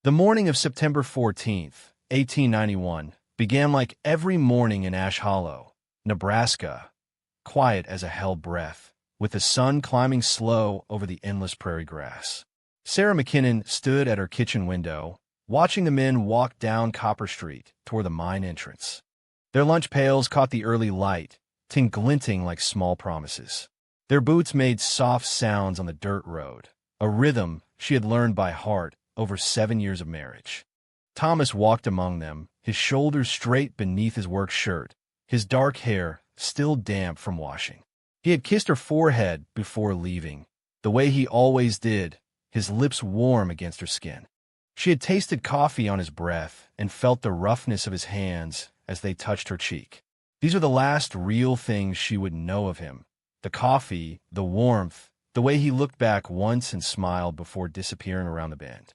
The morning of September 14th, 1891, began like every morning in Ash Hollow, Nebraska, quiet as a held breath, with the sun climbing slow over the endless prairie grass. Sarah McKinnon stood at her kitchen window, watching the men walk down Copper Street toward the mine entrance. Their lunch pails caught the early light, glinting like small promises. Their boots made soft sounds on the dirt road, a rhythm she had learned by heart over 7 years of marriage. Thomas walked among them, his shoulders straight beneath his work shirt, his dark hair still damp from washing. He had kissed her forehead before leaving, the way he always did, his lips warm against her skin. She had tasted coffee on his breath and felt the roughness of his hands as they touched her cheek. These were the last real things she would know of him. The coffee, the warmth, the way he looked back once and smiled before disappearing around the bend.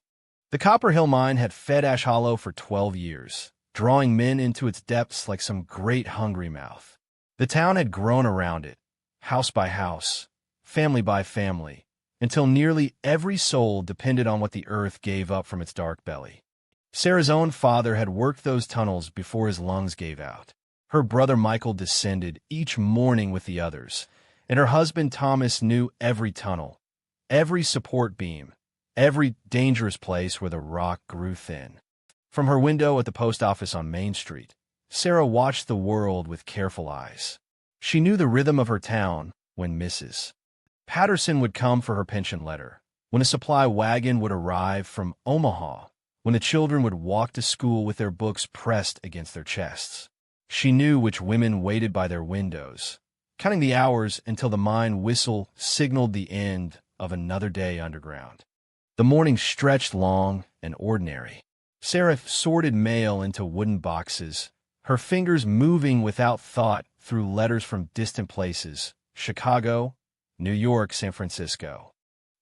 The Copper Hill Mine had fed Ash Hollow for 12 years, drawing men into its depths like some great hungry mouth. The town had grown around it, house by house, family by family, until nearly every soul depended on what the earth gave up from its dark belly. Sarah's own father had worked those tunnels before his lungs gave out. Her brother Michael descended each morning with the others, and her husband Thomas knew every tunnel, every support beam, every dangerous place where the rock grew thin. From her window at the post office on Main Street, Sarah watched the world with careful eyes. She knew the rhythm of her town when Mrs. Patterson would come for her pension letter, when a supply wagon would arrive from Omaha, when the children would walk to school with their books pressed against their chests. She knew which women waited by their windows, counting the hours until the mine whistle signaled the end of another day underground. The morning stretched long and ordinary. Sarah sorted mail into wooden boxes, her fingers moving without thought through letters from distant places, Chicago, New York, San Francisco.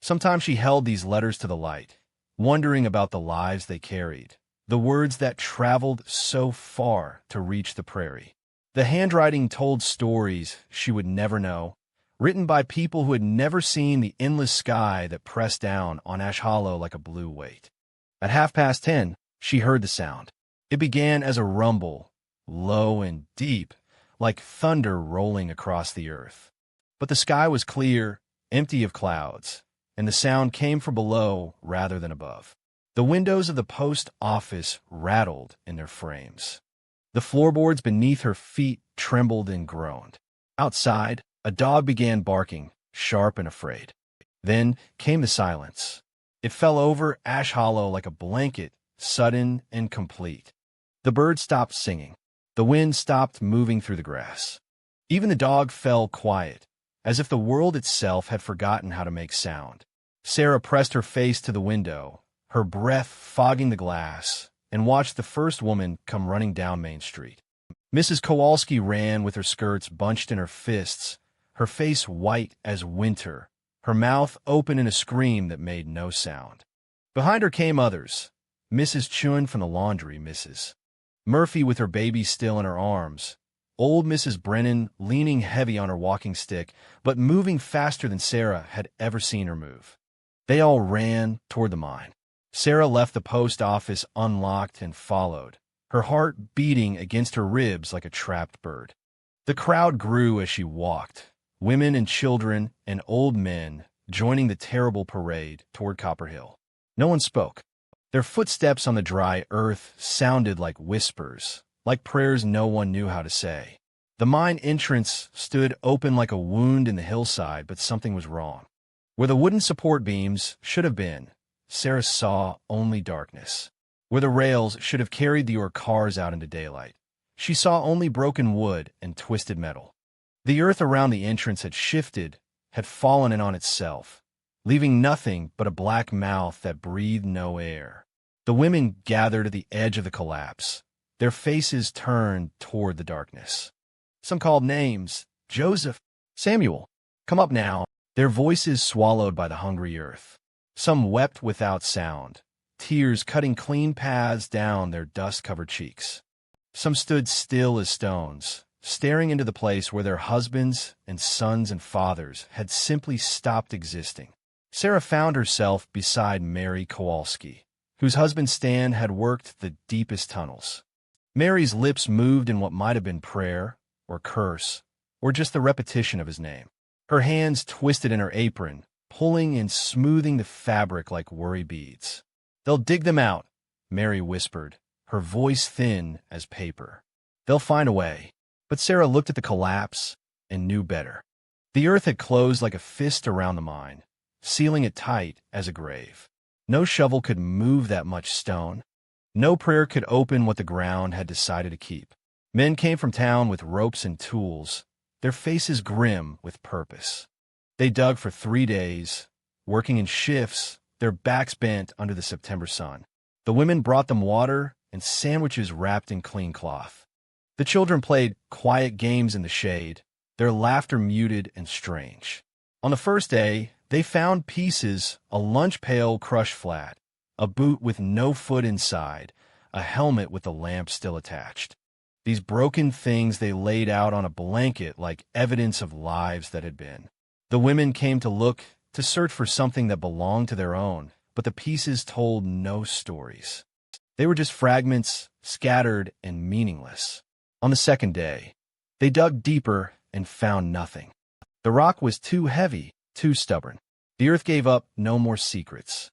Sometimes she held these letters to the light, wondering about the lives they carried, the words that traveled so far to reach the prairie. The handwriting told stories she would never know, written by people who had never seen the endless sky that pressed down on Ash Hollow like a blue weight. At 10:30, she heard the sound. It began as a rumble, low and deep, like thunder rolling across the earth. But the sky was clear, empty of clouds, and the sound came from below rather than above. The windows of the post office rattled in their frames. The floorboards beneath her feet trembled and groaned. Outside, a dog began barking, sharp and afraid. Then came the silence. It fell over Ash Hollow like a blanket, sudden and complete. The birds stopped singing. The wind stopped moving through the grass. Even the dog fell quiet, as if the world itself had forgotten how to make sound. Sarah pressed her face to the window, her breath fogging the glass, and watched the first woman come running down Main Street. Mrs. Kowalski ran with her skirts bunched in her fists, her face white as winter, her mouth open in a scream that made no sound. Behind her came others, Mrs. Chun from the laundry, Mrs. Murphy with her baby still in her arms, old Mrs. Brennan leaning heavy on her walking stick, but moving faster than Sarah had ever seen her move. They all ran toward the mine. Sarah left the post office unlocked and followed, her heart beating against her ribs like a trapped bird. The crowd grew as she walked, women and children and old men joining the terrible parade toward Copper Hill. No one spoke. Their footsteps on the dry earth sounded like whispers, like prayers no one knew how to say. The mine entrance stood open like a wound in the hillside, but something was wrong. Where the wooden support beams should have been, Sarah saw only darkness. Where the rails should have carried the ore cars out into daylight, she saw only broken wood and twisted metal. The earth around the entrance had shifted, had fallen in on itself, leaving nothing but a black mouth that breathed no air. The women gathered at the edge of the collapse, their faces turned toward the darkness. Some called names, Joseph, Samuel, come up now, their voices swallowed by the hungry earth. Some wept without sound, tears cutting clean paths down their dust-covered cheeks. Some stood still as stones, staring into the place where their husbands and sons and fathers had simply stopped existing. Sarah found herself beside Mary Kowalski, whose husband Stan had worked the deepest tunnels. Mary's lips moved in what might have been prayer, or curse, or just the repetition of his name. Her hands twisted in her apron, pulling and smoothing the fabric like worry beads. "They'll dig them out," Mary whispered, her voice thin as paper. "They'll find a way." But Sarah looked at the collapse and knew better. The earth had closed like a fist around the mine, sealing it tight as a grave. No shovel could move that much stone. No prayer could open what the ground had decided to keep. Men came from town with ropes and tools, their faces grim with purpose. They dug for 3 days, working in shifts, their backs bent under the September sun. The women brought them water and sandwiches wrapped in clean cloth. The children played quiet games in the shade, their laughter muted and strange. On the first day, they found pieces, a lunch pail crushed flat, a boot with no foot inside, a helmet with the lamp still attached. These broken things they laid out on a blanket like evidence of lives that had been. The women came to look, to search for something that belonged to their own, but the pieces told no stories. They were just fragments, scattered and meaningless. On the second day, they dug deeper and found nothing. The rock was too heavy, too stubborn. The earth gave up no more secrets.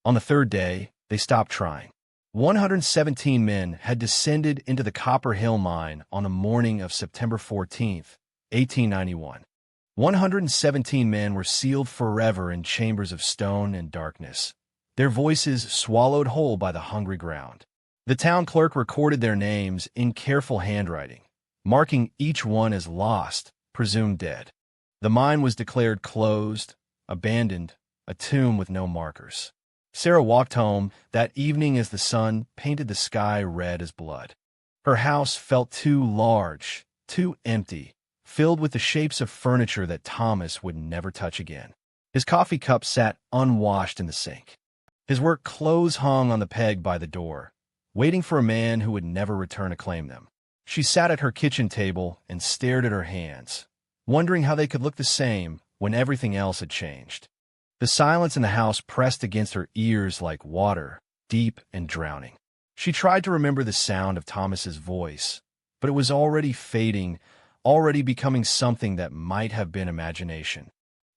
On the third day, they stopped trying. 117 men had descended into the Copper Hill mine on the morning of September 14th, 1891. 117 men were sealed forever in chambers of stone and darkness, their voices swallowed whole by the hungry ground. The town clerk recorded their names in careful handwriting, marking each one as lost, presumed dead. The mine was declared closed, abandoned, a tomb with no markers. Sarah walked home that evening as the sun painted the sky red as blood. Her house felt too large, too empty, filled with the shapes of furniture that Thomas would never touch again. His coffee cup sat unwashed in the sink. His work clothes hung on the peg by the door, waiting for a man who would never return to claim them. She sat at her kitchen table and stared at her hands, wondering how they could look the same when everything else had changed. The silence in the house pressed against her ears like water, deep and drowning. She tried to remember the sound of Thomas's voice, but it was already fading, already becoming something that might have been imagination.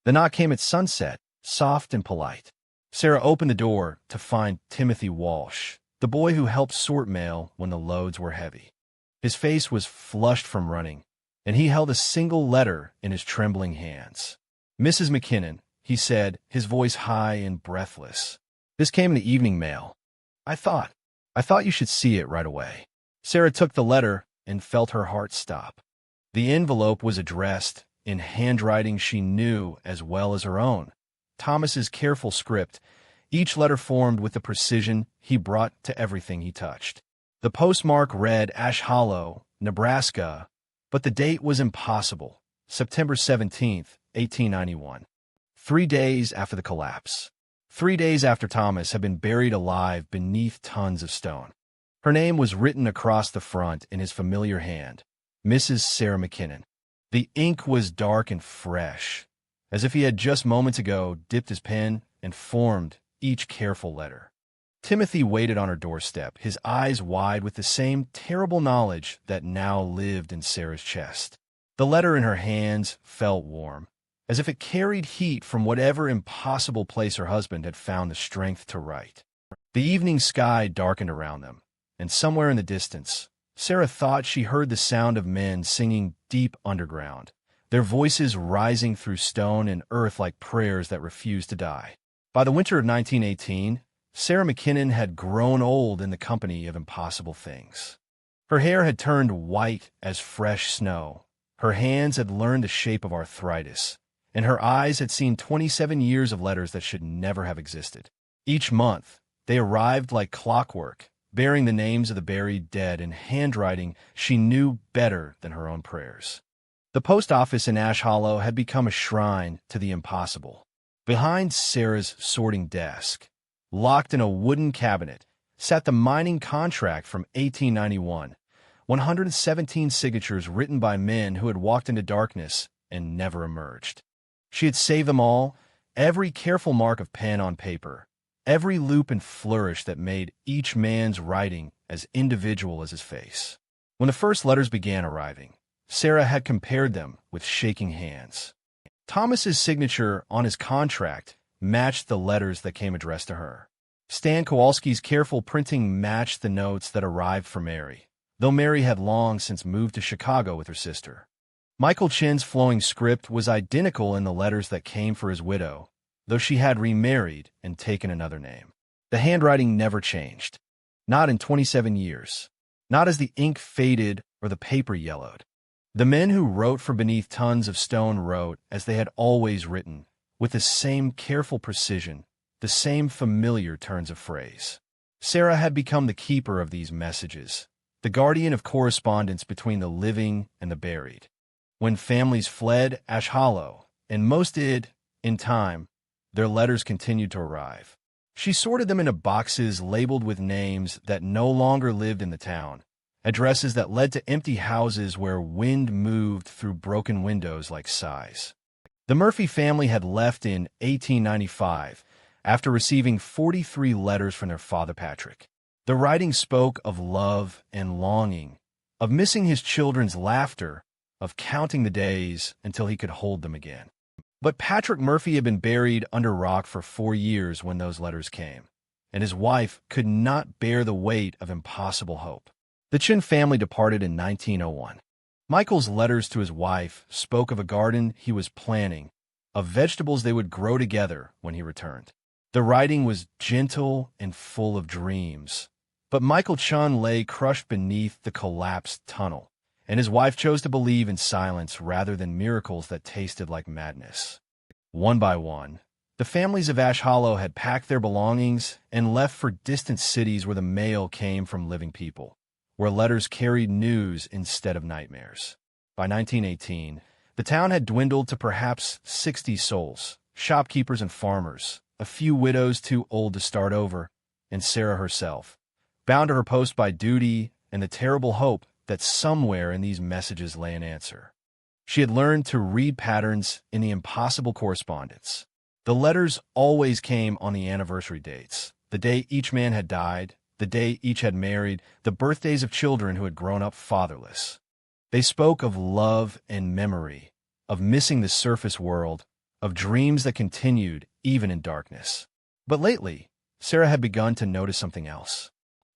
The knock came at sunset, soft and polite. Sarah opened the door to find Timothy Walsh, the boy who helped sort mail when the loads were heavy. His face was flushed from running, and he held a single letter in his trembling hands. "Mrs. McKinnon," he said, his voice high and breathless. "This came in the evening mail. I thought you should see it right away." Sarah took the letter and felt her heart stop. The envelope was addressed in handwriting she knew as well as her own, Thomas's careful script, each letter formed with the precision he brought to everything he touched. The postmark read Ash Hollow, Nebraska, but the date was impossible, September 17th, 1891. 3 days after the collapse. 3 days after Thomas had been buried alive beneath tons of stone. Her name was written across the front in his familiar hand, Mrs. Sarah McKinnon. The ink was dark and fresh, as if he had just moments ago dipped his pen and formed each careful letter. Timothy waited on her doorstep, his eyes wide with the same terrible knowledge that now lived in Sarah's chest. The letter in her hands felt warm, as if it carried heat from whatever impossible place her husband had found the strength to write. The evening sky darkened around them, and somewhere in the distance, Sarah thought she heard the sound of men singing deep underground, their voices rising through stone and earth like prayers that refused to die. By the winter of 1918, Sarah McKinnon had grown old in the company of impossible things. Her hair had turned white as fresh snow, her hands had learned the shape of arthritis, and her eyes had seen 27 years of letters that should never have existed. Each month, they arrived like clockwork, bearing the names of the buried dead in handwriting she knew better than her own prayers. The post office in Ash Hollow had become a shrine to the impossible. Behind Sarah's sorting desk, locked in a wooden cabinet, sat the mining contract from 1891, 117 signatures written by men who had walked into darkness and never emerged. She had saved them all, every careful mark of pen on paper, every loop and flourish that made each man's writing as individual as his face. When the first letters began arriving, Sarah had compared them with shaking hands. Thomas's signature on his contract matched the letters that came addressed to her. Stan Kowalski's careful printing matched the notes that arrived for Mary, though Mary had long since moved to Chicago with her sister. Michael Chin's flowing script was identical in the letters that came for his widow, though she had remarried and taken another name. The handwriting never changed. Not in 27 years. Not as the ink faded or the paper yellowed. The men who wrote from beneath tons of stone wrote as they had always written, with the same careful precision, the same familiar turns of phrase. Sarah had become the keeper of these messages, the guardian of correspondence between the living and the buried. When families fled Ash Hollow, and most did, in time, their letters continued to arrive. She sorted them into boxes labeled with names that no longer lived in the town, addresses that led to empty houses where wind moved through broken windows like sighs. The Murphy family had left in 1895 after receiving 43 letters from their father Patrick. The writing spoke of love and longing, of missing his children's laughter, of counting the days until he could hold them again. But Patrick Murphy had been buried under rock for 4 years when those letters came, and his wife could not bear the weight of impossible hope. The Chin family departed in 1901. Michael's letters to his wife spoke of a garden he was planning, of vegetables they would grow together when he returned. The writing was gentle and full of dreams, but Michael Chun lay crushed beneath the collapsed tunnel, and his wife chose to believe in silence rather than miracles that tasted like madness. One by one, the families of Ash Hollow had packed their belongings and left for distant cities where the mail came from living people, where letters carried news instead of nightmares. By 1918, the town had dwindled to perhaps 60 souls, shopkeepers and farmers, a few widows too old to start over, and Sarah herself, bound to her post by duty and the terrible hope that somewhere in these messages lay an answer. She had learned to read patterns in the impossible correspondence. The letters always came on the anniversary dates, the day each man had died, the day each had married, the birthdays of children who had grown up fatherless. They spoke of love and memory, of missing the surface world, of dreams that continued even in darkness. But lately, Sarah had begun to notice something else.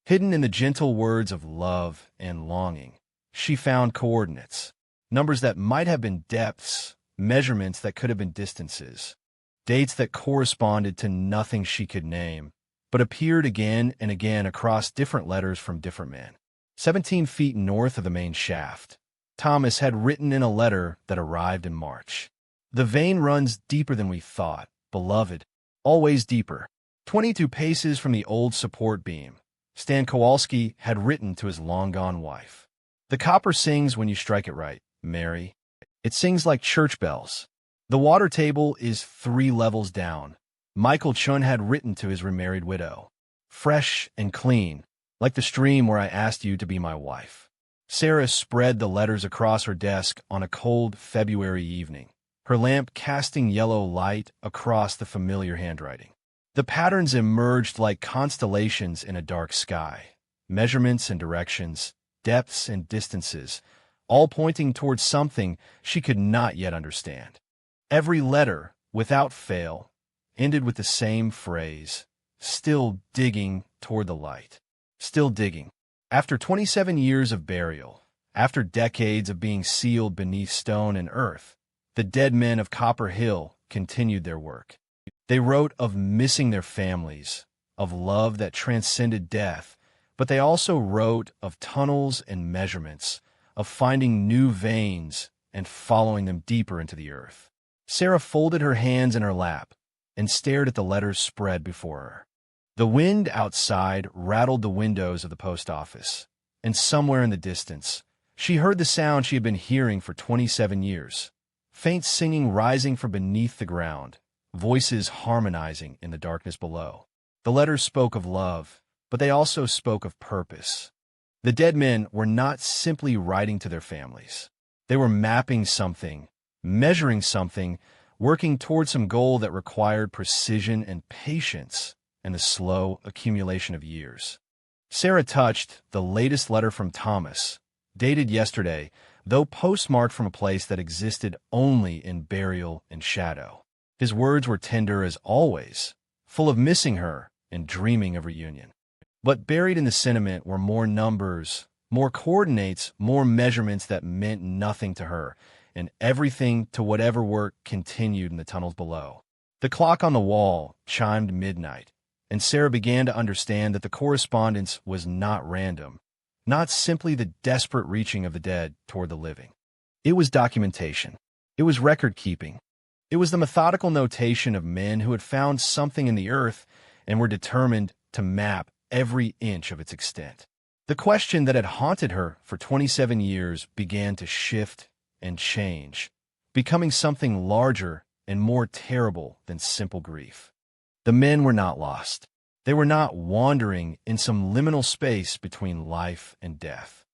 Hidden in the gentle words of love and longing, she found coordinates, numbers that might have been depths, measurements that could have been distances, dates that corresponded to nothing she could name, but appeared again and again across different letters from different men. 17 feet north of the main shaft, Thomas had written in a letter that arrived in March. The vein runs deeper than we thought, beloved, always deeper. 22 paces from the old support beam, Stan Kowalski had written to his long-gone wife. The copper sings when you strike it right, Mary. It sings like church bells. The water table is 3 levels down. Michael Chun had written to his remarried widow. Fresh and clean, like the stream where I asked you to be my wife. Sarah spread the letters across her desk on a cold February evening, her lamp casting yellow light across the familiar handwriting. The patterns emerged like constellations in a dark sky, measurements and directions, depths and distances, all pointing towards something she could not yet understand. Every letter, without fail, ended with the same phrase, still digging toward the light. Still digging. After 27 years of burial, after decades of being sealed beneath stone and earth, the dead men of Copper Hill continued their work. They wrote of missing their families, of love that transcended death, but they also wrote of tunnels and measurements, of finding new veins and following them deeper into the earth. Sarah folded her hands in her lap and stared at the letters spread before her. The wind outside rattled the windows of the post office, and somewhere in the distance, she heard the sound she had been hearing for 27 years, faint singing rising from beneath the ground, voices harmonizing in the darkness below. The letters spoke of love, but they also spoke of purpose. The dead men were not simply writing to their families. They were mapping something, measuring something, working toward some goal that required precision and patience, and the slow accumulation of years. Sarah touched the latest letter from Thomas, dated yesterday, though postmarked from a place that existed only in burial and shadow. His words were tender as always, full of missing her and dreaming of reunion. But buried in the sentiment were more numbers, more coordinates, more measurements that meant nothing to her, and everything to whatever work continued in the tunnels below. The clock on the wall chimed midnight, and Sarah began to understand that the correspondence was not random, not simply the desperate reaching of the dead toward the living. It was documentation. It was record-keeping. It was the methodical notation of men who had found something in the earth and were determined to map every inch of its extent. The question that had haunted her for 27 years began to shift and change, becoming something larger and more terrible than simple grief. The men were not lost. They were not wandering in some liminal space between life and death.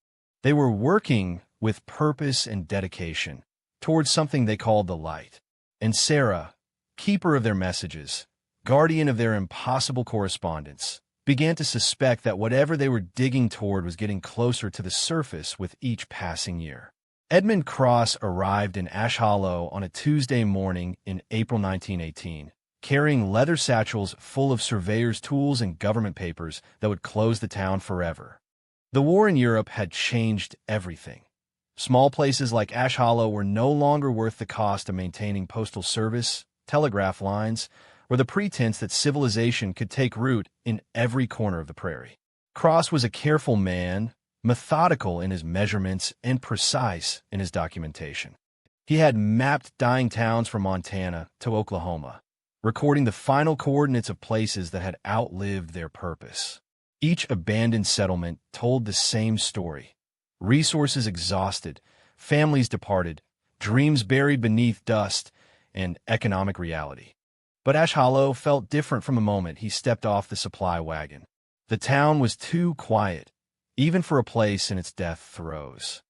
They were working with purpose and dedication towards something they called the light. And Sarah, keeper of their messages, guardian of their impossible correspondence, began to suspect that whatever they were digging toward was getting closer to the surface with each passing year. Edmund Cross arrived in Ash Hollow on a Tuesday morning in April 1918, carrying leather satchels full of surveyors' tools and government papers that would close the town forever. The war in Europe had changed everything. Small places like Ash Hollow were no longer worth the cost of maintaining postal service, telegraph lines, or the pretense that civilization could take root in every corner of the prairie. Cross was a careful man, methodical in his measurements and precise in his documentation. He had mapped dying towns from Montana to Oklahoma, recording the final coordinates of places that had outlived their purpose. Each abandoned settlement told the same story. Resources exhausted, families departed, dreams buried beneath dust, and economic reality. But Ash Hollow felt different from the moment he stepped off the supply wagon. The town was too quiet, even for a place in its death throes.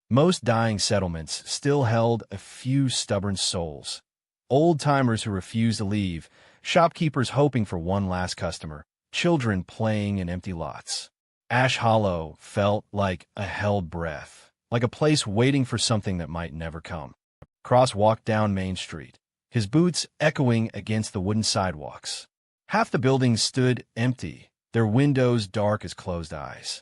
Most dying settlements still held a few stubborn souls, old-timers who refused to leave, shopkeepers hoping for one last customer, children playing in empty lots. Ash Hollow felt like a held breath, like a place waiting for something that might never come. Cross walked down Main Street, his boots echoing against the wooden sidewalks. Half the buildings stood empty, their windows dark as closed eyes.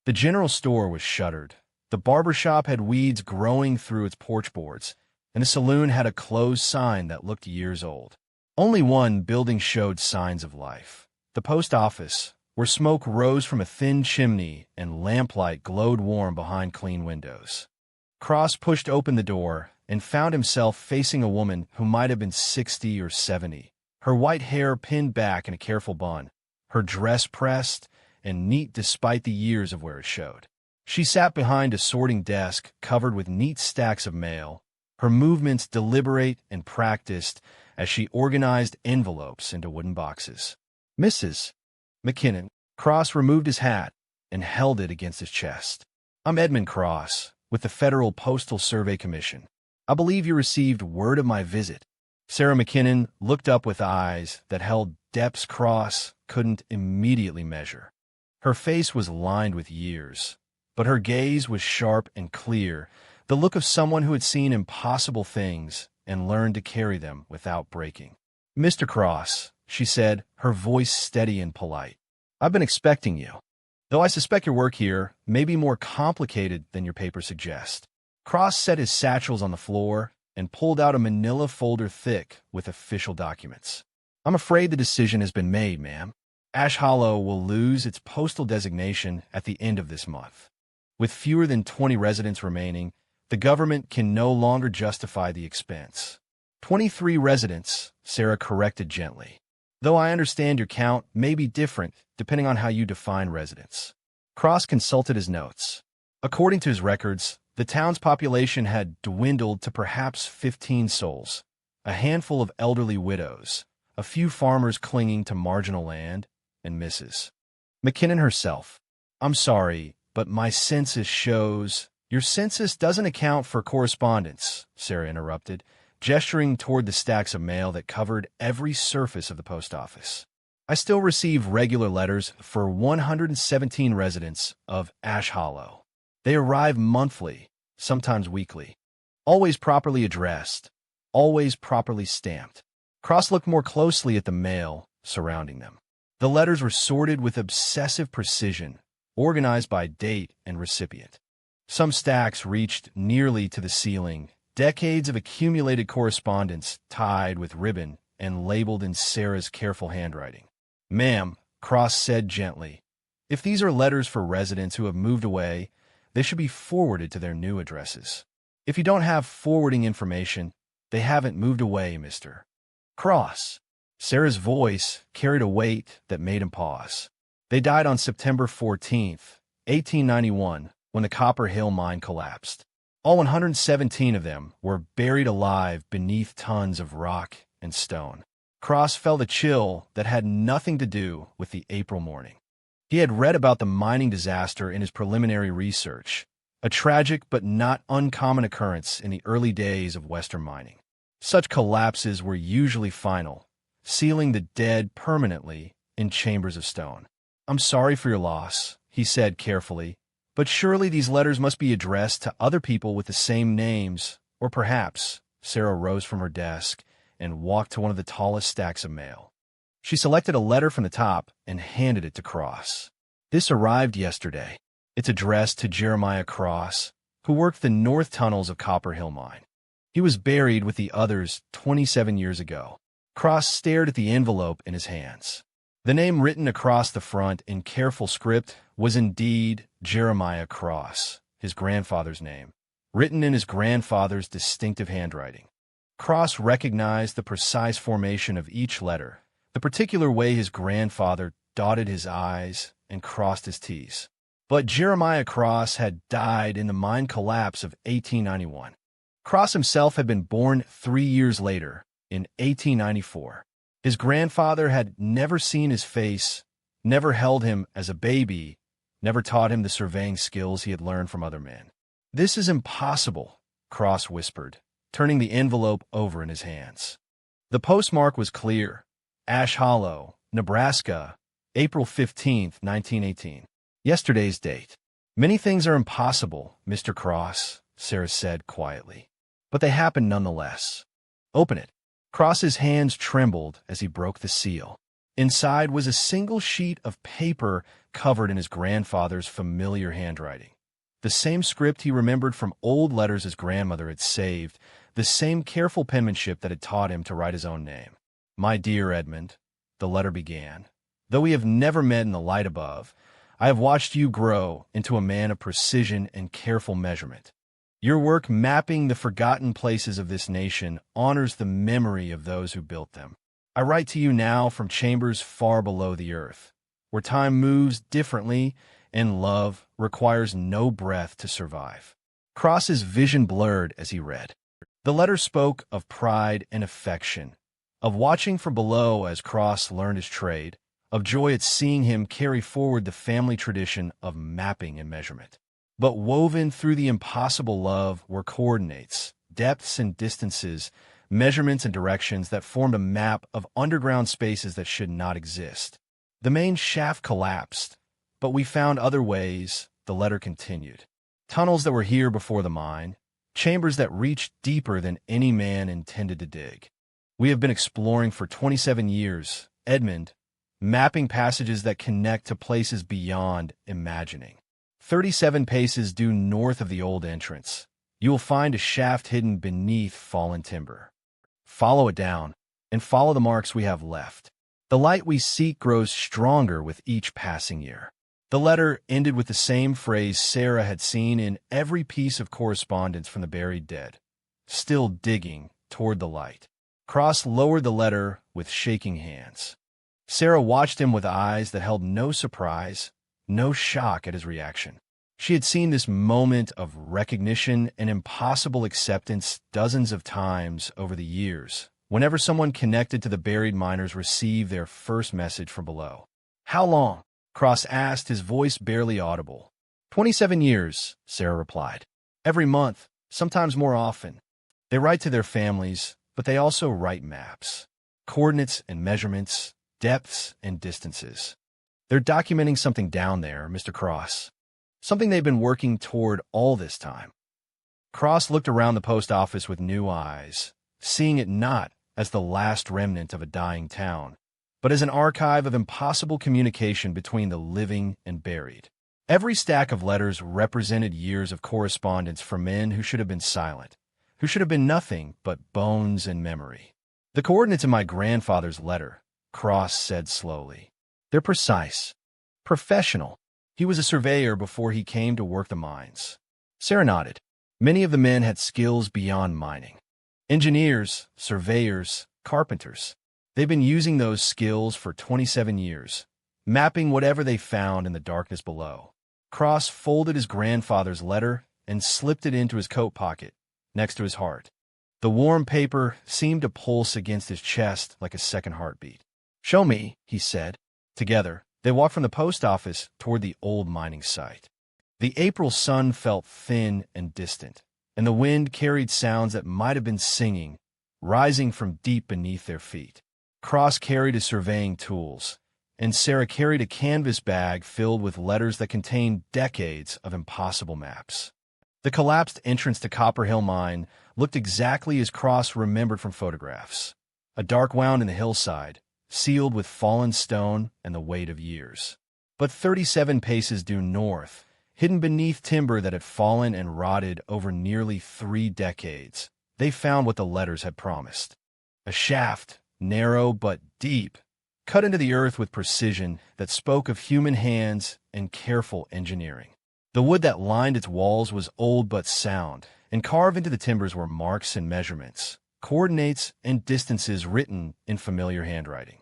The general store was shuttered. The barber shop had weeds growing through its porch boards, and the saloon had a closed sign that looked years old. Only one building showed signs of life. The post office, where smoke rose from a thin chimney and lamplight glowed warm behind clean windows. Cross pushed open the door and found himself facing a woman who might have been 60 or 70, her white hair pinned back in a careful bun, her dress pressed and neat despite the years of where it showed. She sat behind a sorting desk covered with neat stacks of mail, her movements deliberate and practiced as she organized envelopes into wooden boxes. "Mrs. McKinnon." Cross removed his hat and held it against his chest. "I'm Edmund Cross, with the Federal Postal Survey Commission. I believe you received word of my visit." Sarah McKinnon looked up with eyes that held depths Cross couldn't immediately measure. Her face was lined with years, but her gaze was sharp and clear, the look of someone who had seen impossible things and learned to carry them without breaking. "Mr. Cross," she said, her voice steady and polite, "I've been expecting you, though I suspect your work here may be more complicated than your papers suggest." Cross set his satchels on the floor and pulled out a manila folder thick with official documents. "I'm afraid the decision has been made, ma'am. Ash Hollow will lose its postal designation at the end of this month. With fewer than 20 residents remaining, the government can no longer justify the expense." 23 residents, Sarah corrected gently. "Though I understand your count may be different depending on how you define residents." Cross consulted his notes. According to his records, the town's population had dwindled to perhaps 15 souls, a handful of elderly widows, a few farmers clinging to marginal land, and Mrs. McKinnon herself. "I'm sorry, but my census shows—" "Your census doesn't account for correspondence," Sarah interrupted, gesturing toward the stacks of mail that covered every surface of the post office. I still receive regular letters for 117 residents of Ash Hollow. They arrive monthly, sometimes weekly. Always properly addressed, always properly stamped. Cross looked more closely at the mail surrounding them. The letters were sorted with obsessive precision, organized by date and recipient. Some stacks reached nearly to the ceiling, decades of accumulated correspondence tied with ribbon and labeled in Sarah's careful handwriting. "Ma'am," Cross said gently, "if these are letters for residents who have moved away, they should be forwarded to their new addresses. If you don't have forwarding information, they haven't moved away, Mr. Cross." Sarah's voice carried a weight that made him pause. "They died on September 14th, 1891, when the Copper Hill mine collapsed. All 117 of them were buried alive beneath tons of rock and stone." Cross felt a chill that had nothing to do with the April morning. He had read about the mining disaster in his preliminary research, a tragic but not uncommon occurrence in the early days of Western mining. Such collapses were usually final, sealing the dead permanently in chambers of stone. "I'm sorry for your loss," he said carefully, "but surely these letters must be addressed to other people with the same names, or perhaps—" Sarah rose from her desk and walked to one of the tallest stacks of mail. She selected a letter from the top and handed it to Cross. "This arrived yesterday. It's addressed to Jeremiah Cross, who worked the north tunnels of Copper Hill Mine. He was buried with the others 27 years ago." Cross stared at the envelope in his hands. The name written across the front in careful script was indeed Jeremiah Cross, his grandfather's name, written in his grandfather's distinctive handwriting. Cross recognized the precise formation of each letter, the particular way his grandfather dotted his I's and crossed his T's. But Jeremiah Cross had died in the mine collapse of 1891. Cross himself had been born 3 years later, in 1894. His grandfather had never seen his face, never held him as a baby, never taught him the surveying skills he had learned from other men. "This is impossible," Cross whispered, turning the envelope over in his hands. The postmark was clear: Ash Hollow, Nebraska, April 15th, 1918. Yesterday's date. "Many things are impossible, Mr. Cross," Sarah said quietly. "But they happen nonetheless. Open it." Cross's hands trembled as he broke the seal. Inside was a single sheet of paper covered in his grandfather's familiar handwriting. The same script he remembered from old letters his grandmother had saved, the same careful penmanship that had taught him to write his own name. "My dear Edmund," the letter began, "though we have never met in the light above, I have watched you grow into a man of precision and careful measurement. Your work mapping the forgotten places of this nation honors the memory of those who built them. I write to you now from chambers far below the earth, where time moves differently and love requires no breath to survive." Cross's vision blurred as he read. The letter spoke of pride and affection, of watching from below as Cross learned his trade, of joy at seeing him carry forward the family tradition of mapping and measurement. But woven through the impossible love were coordinates, depths and distances, measurements and directions that formed a map of underground spaces that should not exist. "The main shaft collapsed, but we found other ways," the letter continued. "Tunnels that were here before the mine, chambers that reached deeper than any man intended to dig. We have been exploring for 27 years, Edmund, mapping passages that connect to places beyond imagining. 37 paces due north of the old entrance, you will find a shaft hidden beneath fallen timber. Follow it down, and follow the marks we have left. The light we seek grows stronger with each passing year." The letter ended with the same phrase Sarah had seen in every piece of correspondence from the buried dead: "Still digging toward the light." Cross lowered the letter with shaking hands. Sarah watched him with eyes that held no surprise, no shock at his reaction. She had seen this moment of recognition and impossible acceptance dozens of times over the years, whenever someone connected to the buried miners received their first message from below. "How long?" Cross asked, his voice barely audible. 27 years, Sarah replied. "Every month, sometimes more often. They write to their families, but they also write maps. Coordinates and measurements, depths and distances. They're documenting something down there, Mr. Cross. Something they've been working toward all this time. Cross looked around the post office with new eyes, seeing it not as the last remnant of a dying town, but as an archive of impossible communication between the living and buried. Every stack of letters represented years of correspondence for men who should have been silent, who should have been nothing but bones and memory. The coordinates in my grandfather's letter, Cross said slowly. They're precise, professional. He was a surveyor before he came to work the mines. Sarah nodded. Many of the men had skills beyond mining. Engineers, surveyors, carpenters. They've been using those skills for 27 years, mapping whatever they found in the darkness below. Cross folded his grandfather's letter and slipped it into his coat pocket, next to his heart. The warm paper seemed to pulse against his chest like a second heartbeat. "Show me," he said. Together, they walked from the post office toward the old mining site. The April sun felt thin and distant, and the wind carried sounds that might have been singing, rising from deep beneath their feet. Cross carried his surveying tools, and Sarah carried a canvas bag filled with letters that contained decades of impossible maps. The collapsed entrance to Copper Hill Mine looked exactly as Cross remembered from photographs. A dark wound in the hillside, sealed with fallen stone and the weight of years. But 37 paces due north, hidden beneath timber that had fallen and rotted over nearly 3 decades, they found what the letters had promised. A shaft, narrow but deep, cut into the earth with precision that spoke of human hands and careful engineering. The wood that lined its walls was old but sound, and carved into the timbers were marks and measurements, coordinates and distances written in familiar handwriting.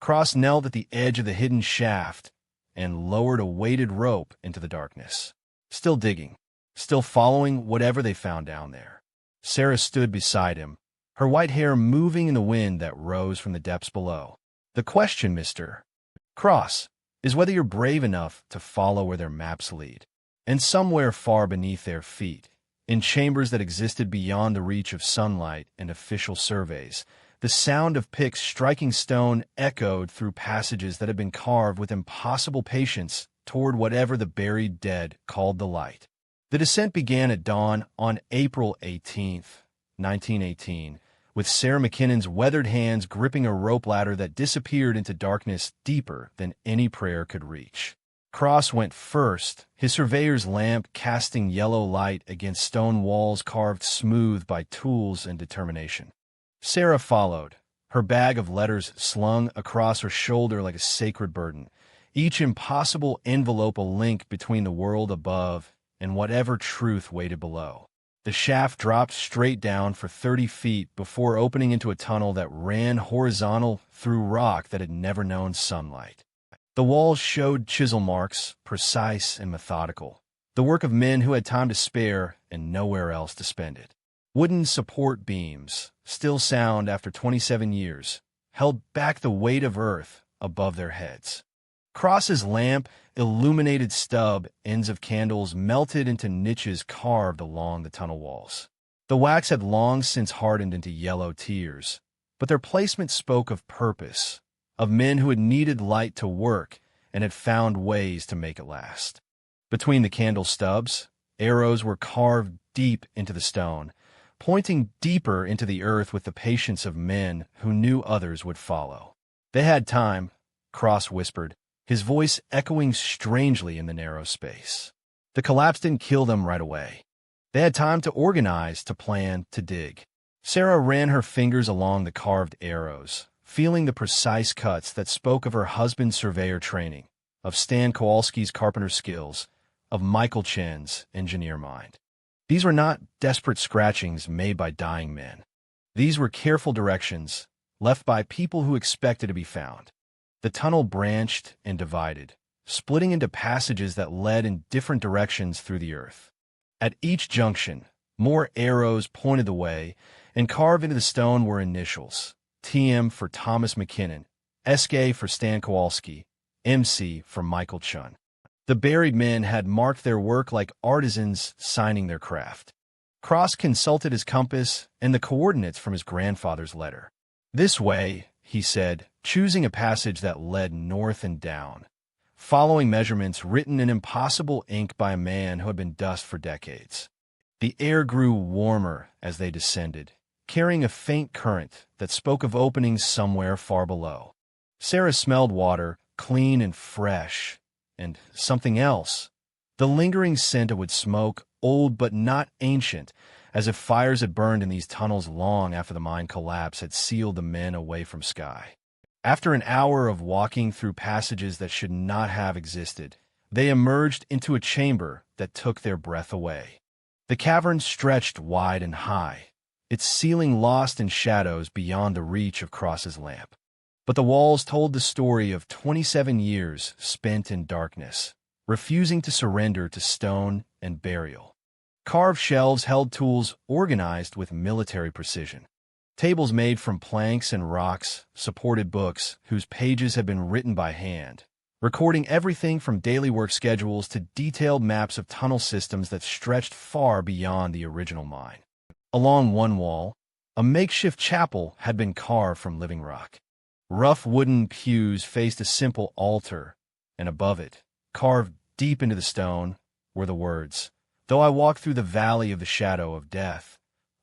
Cross knelt at the edge of the hidden shaft and lowered a weighted rope into the darkness. Still digging, still following whatever they found down there. Sarah stood beside him, her white hair moving in the wind that rose from the depths below. "The question, Mr. Cross, is whether you're brave enough to follow where their maps lead." And somewhere far beneath their feet, in chambers that existed beyond the reach of sunlight and official surveys, the sound of picks striking stone echoed through passages that had been carved with impossible patience toward whatever the buried dead called the light. The descent began at dawn on April 18th, 1918, with Sarah McKinnon's weathered hands gripping a rope ladder that disappeared into darkness deeper than any prayer could reach. Cross went first, his surveyor's lamp casting yellow light against stone walls carved smooth by tools and determination. Sarah followed, her bag of letters slung across her shoulder like a sacred burden, each impossible envelope a link between the world above and whatever truth waited below. The shaft dropped straight down for 30 feet before opening into a tunnel that ran horizontal through rock that had never known sunlight. The walls showed chisel marks, precise and methodical, the work of men who had time to spare and nowhere else to spend it. Wooden support beams, still sound after 27 years, held back the weight of earth above their heads. Cross's lamp illuminated stub ends of candles melted into niches carved along the tunnel walls. The wax had long since hardened into yellow tears, but their placement spoke of purpose, of men who had needed light to work and had found ways to make it last. Between the candle stubs, arrows were carved deep into the stone, pointing deeper into the earth with the patience of men who knew others would follow. They had time, Cross whispered, his voice echoing strangely in the narrow space. The collapse didn't kill them right away. They had time to organize, to plan, to dig. Sarah ran her fingers along the carved arrows, feeling the precise cuts that spoke of her husband's surveyor training, of Stan Kowalski's carpenter skills, of Michael Chen's engineer mind. These were not desperate scratchings made by dying men. These were careful directions left by people who expected to be found. The tunnel branched and divided, splitting into passages that led in different directions through the earth. At each junction, more arrows pointed the way, and carved into the stone were initials: TM for Thomas McKinnon, SK for Stan Kowalski, MC for Michael Chun. The buried men had marked their work like artisans signing their craft. Cross consulted his compass and the coordinates from his grandfather's letter. "This way," he said, choosing a passage that led north and down, following measurements written in impossible ink by a man who had been dust for decades. The air grew warmer as they descended, carrying a faint current that spoke of openings somewhere far below. Sarah smelled water, clean and fresh, and something else. The lingering scent of wood smoke, old but not ancient, as if fires had burned in these tunnels long after the mine collapse had sealed the men away from sky. After an hour of walking through passages that should not have existed, they emerged into a chamber that took their breath away. The cavern stretched wide and high, its ceiling lost in shadows beyond the reach of Cross's lamp. But the walls told the story of 27 years spent in darkness, refusing to surrender to stone and burial. Carved shelves held tools organized with military precision. Tables made from planks and rocks supported books whose pages had been written by hand, recording everything from daily work schedules to detailed maps of tunnel systems that stretched far beyond the original mine. Along one wall, a makeshift chapel had been carved from living rock. Rough wooden pews faced a simple altar, and above it, carved deep into the stone, were the words, "Though I walk through the valley of the shadow of death,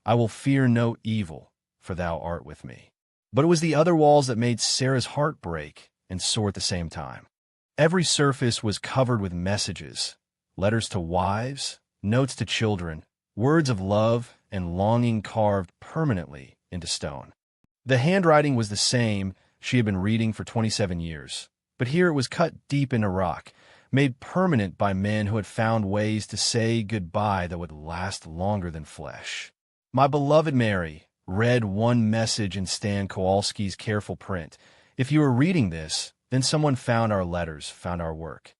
I will fear no evil, for thou art with me." But it was the other walls that made Sarah's heart break and soar at the same time. Every surface was covered with messages, letters to wives, notes to children, words of love and longing carved permanently into stone. The handwriting was the same she had been reading for 27 years, but here it was cut deep into rock, made permanent by men who had found ways to say goodbye that would last longer than flesh. "My beloved Mary," read one message in Stan Kowalski's careful print. "If you are reading this, then someone found our letters, found our work.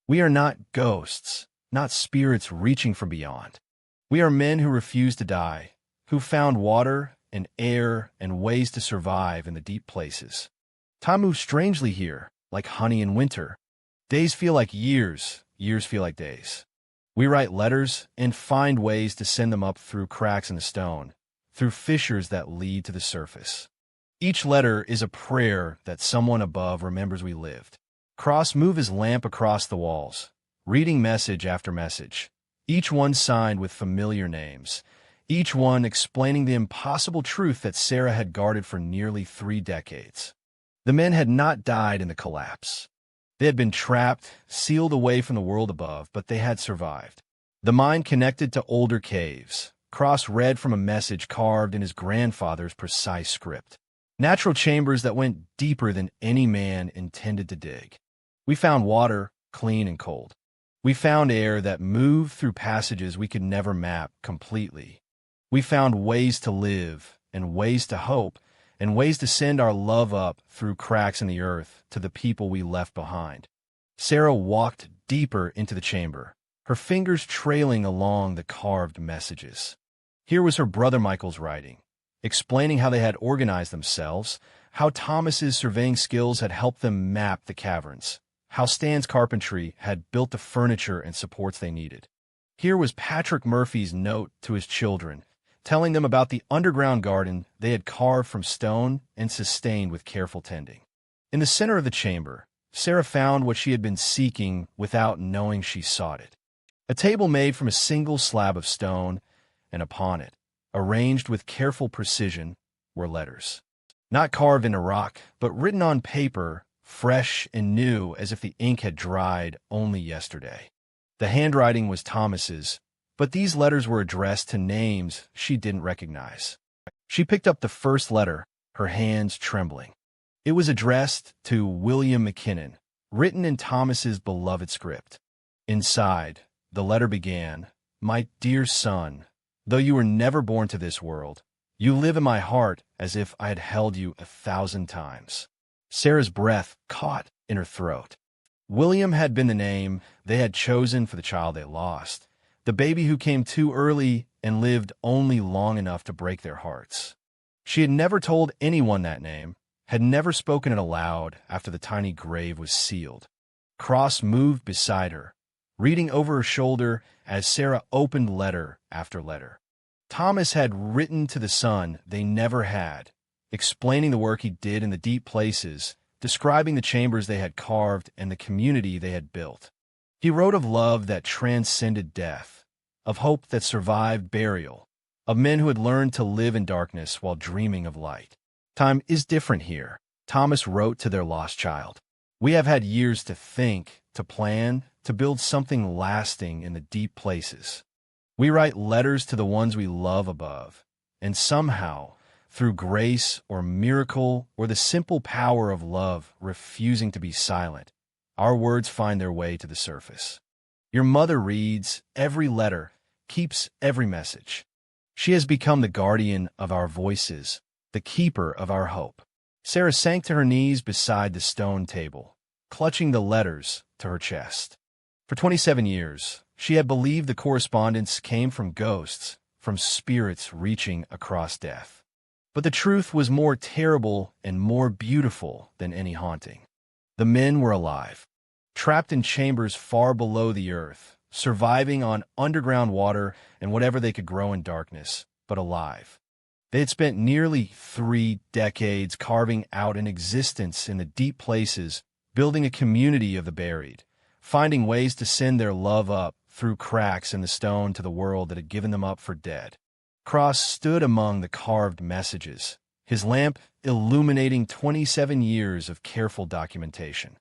We are not ghosts, not spirits reaching from beyond. We are men who refuse to die, who found water and air and ways to survive in the deep places. Time moves strangely here, like honey in winter. Days feel like years, years feel like days. We write letters and find ways to send them up through cracks in the stone, through fissures that lead to the surface. Each letter is a prayer that someone above remembers we lived." Cross moved his lamp across the walls, reading message after message, each one signed with familiar names, each one explaining the impossible truth that Sarah had guarded for nearly 3 decades. The men had not died in the collapse. They had been trapped, sealed away from the world above, but they had survived. The mine connected to older caves. Cross read from a message carved in his grandfather's precise script. Natural chambers that went deeper than any man intended to dig. "We found water, clean and cold. We found air that moved through passages we could never map completely. We found ways to live and ways to hope and ways to send our love up through cracks in the earth to the people we left behind." Sarah walked deeper into the chamber, her fingers trailing along the carved messages. Here was her brother Michael's writing, explaining how they had organized themselves, how Thomas's surveying skills had helped them map the caverns, how Stan's carpentry had built the furniture and supports they needed. Here was Patrick Murphy's note to his children, telling them about the underground garden they had carved from stone and sustained with careful tending. In the center of the chamber, Sarah found what she had been seeking without knowing she sought it. A table made from a single slab of stone, and upon it, arranged with careful precision, were letters. Not carved into rock, but written on paper, fresh and new as if the ink had dried only yesterday. The handwriting was Thomas's, but these letters were addressed to names she didn't recognize. She picked up the first letter, her hands trembling. It was addressed to William McKinnon, written in Thomas's beloved script. Inside, the letter began, "My dear son, though you were never born to this world, you live in my heart as if I had held you 1,000 times." Sarah's breath caught in her throat. William had been the name they had chosen for the child they lost, the baby who came too early and lived only long enough to break their hearts. She had never told anyone that name, had never spoken it aloud after the tiny grave was sealed. Cross moved beside her, reading over her shoulder as Sarah opened letter after letter. Thomas had written to the son they never had, explaining the work he did in the deep places, describing the chambers they had carved and the community they had built. He wrote of love that transcended death, of hope that survived burial, of men who had learned to live in darkness while dreaming of light. Time is different here, Thomas wrote to their lost child. We have had years to think, to plan, to build something lasting in the deep places. We write letters to the ones we love above, and somehow, through grace or miracle or the simple power of love refusing to be silent, our words find their way to the surface. Your mother reads every letter, keeps every message. She has become the guardian of our voices, the keeper of our hope. Sarah sank to her knees beside the stone table, clutching the letters to her chest. For 27 years, she had believed the correspondence came from ghosts, from spirits reaching across death. But the truth was more terrible and more beautiful than any haunting. The men were alive, trapped in chambers far below the earth, surviving on underground water and whatever they could grow in darkness, but alive. They had spent nearly 3 decades carving out an existence in the deep places, building a community of the buried, finding ways to send their love up through cracks in the stone to the world that had given them up for dead. Cross stood among the carved messages, his lamp illuminating 27 years of careful documentation.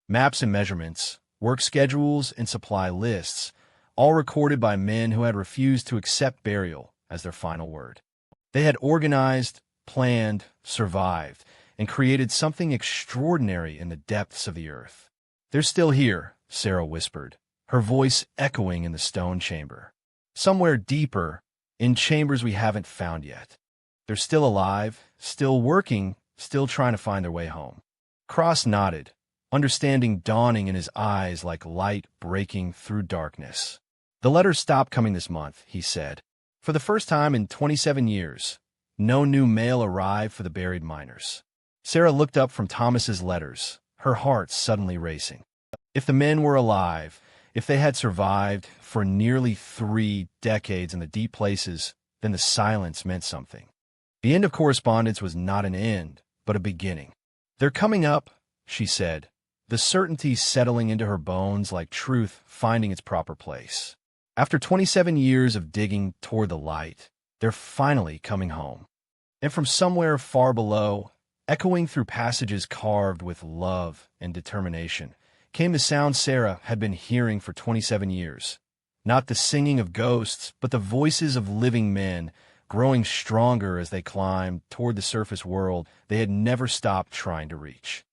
Maps and measurements, work schedules and supply lists, all recorded by men who had refused to accept burial as their final word. They had organized, planned, survived, and created something extraordinary in the depths of the earth. "They're still here," Sarah whispered, her voice echoing in the stone chamber. "Somewhere deeper, in chambers we haven't found yet. They're still alive, still working, still trying to find their way home." Cross nodded, understanding dawning in his eyes like light breaking through darkness. "The letters stopped coming this month," he said. For the first time in 27 years, no new mail arrived for the buried miners. Sarah looked up from Thomas's letters, her heart suddenly racing. If the men were alive, if they had survived for nearly 3 decades in the deep places, then the silence meant something. The end of correspondence was not an end, but a beginning. "They're coming up," she said, the certainty settling into her bones like truth finding its proper place. After 27 years of digging toward the light, they're finally coming home. And from somewhere far below, echoing through passages carved with love and determination, came the sound Sarah had been hearing for 27 years. Not the singing of ghosts, but the voices of living men, growing stronger as they climbed toward the surface world they had never stopped trying to reach.